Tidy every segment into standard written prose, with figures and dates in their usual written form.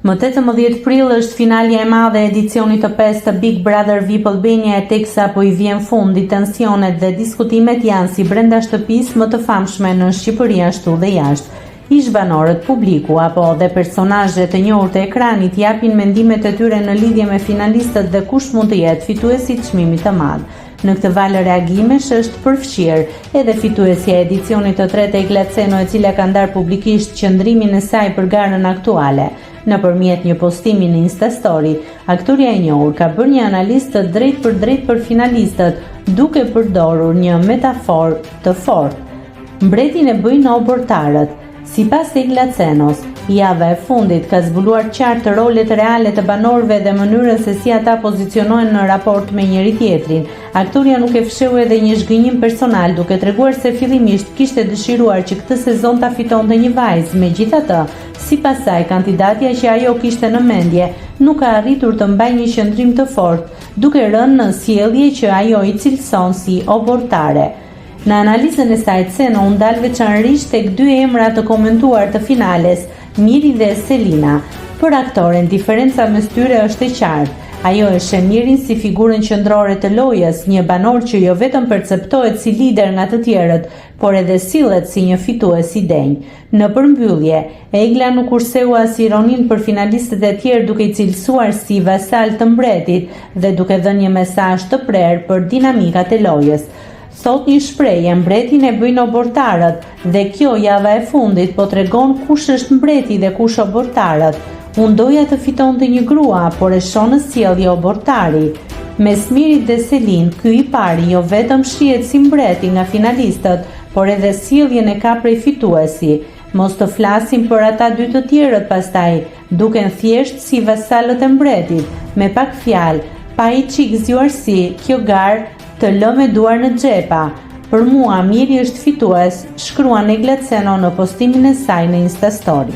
Më 18 prill është finalja e madhe e edicionit të 5 të Big Brother VIP Albania, e teksa po i vjen fundi, tensionet dhe diskutimet janë si brenda shtëpisë më të famshme në Shqipëri ashtu dhe jashtë. Ish banorët, publiku apo dhe personazhet e njohur të ekranit japin mendimet e tyre në lidhje me finalistët dhe kush mund të jetë fituesi i çmimit të madh. Në këtë valë reagimesh është përfshirë edhe fituesja e edicionit të 3 e Glaceno, e cila ka ndarë publikisht qëndrimin e saj për garën aktuale. Nëpërmjet një postimi në Instastory, aktoria e njohur ka bërë një analizë të drejtë për finalistët, duke përdorur një metaforë të fortë. Mbretin e bëjnë obortarët. Sipas e Glacenos, java e fundit ka zbuluar qartë rolet reale të banorëve dhe mënyrën se si ata pozicionohen në raport me njëri tjetrin. Aktoria nuk e fsheu edhe një zhgënjim personal, duke treguar se fillimisht kishte dëshiruar që këtë sezon ta fitonte një vajzë. Megjithatë, sipas saj, kandidatja që ajo kishte në mendje nuk ka arritur të mbajë një qëndrim të fortë, duke rënë në sjellje që ajo i cilëson si obortare. Në analizën e saj, Ceno u ndal veçanërisht tek dy emra të komentuar të finales, Miri dhe Selina. Për aktoren, diferenca mes tyre është e qartë. Ajo e sheh Mirin si figurën qendrore të lojës, një banor që jo vetëm perceptohet si lider nga të tjerët, por edhe sillet si një fitues i denj. Në përmbyllje, Egla nuk kurseu as ironin për finalistët e tjerë, duke i cilësuar si vasal të mbretit dhe duke dhënë një mesazh të prerë për dinamikat e lojës. Thot një shprehje, mbretin e bëjnë obortarët, dhe kjo java e fundit po tregon kush është mbreti dhe kush obortarët. Unë doja të fitonte një grua, por e shoh në sjellje obortari. Mes Mirit dhe Selin, ky i pari jo vetëm shihet si mbreti nga finalistët, por edhe sjelljen e ka prej fituesi. Mos të flasim për ata dy të tjerët pastaj, duken thjesht si vasalët e mbretit. Me pak fjalë, pa i çik zgjuarsi, kjo garë të lë me duar në xhepa. Për mua, Miri është fitues, shkruan e Glaceno në postimin e saj në Instastory.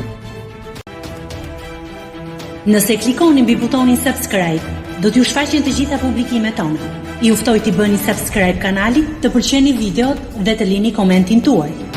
Nëse klikoni mbi butonin subscribe, do t'ju shfaqen të gjitha publikimet tona. Ju ftoj t'i bëni subscribe kanalit, të pëlqeni videot dhe të lini komentin tuaj.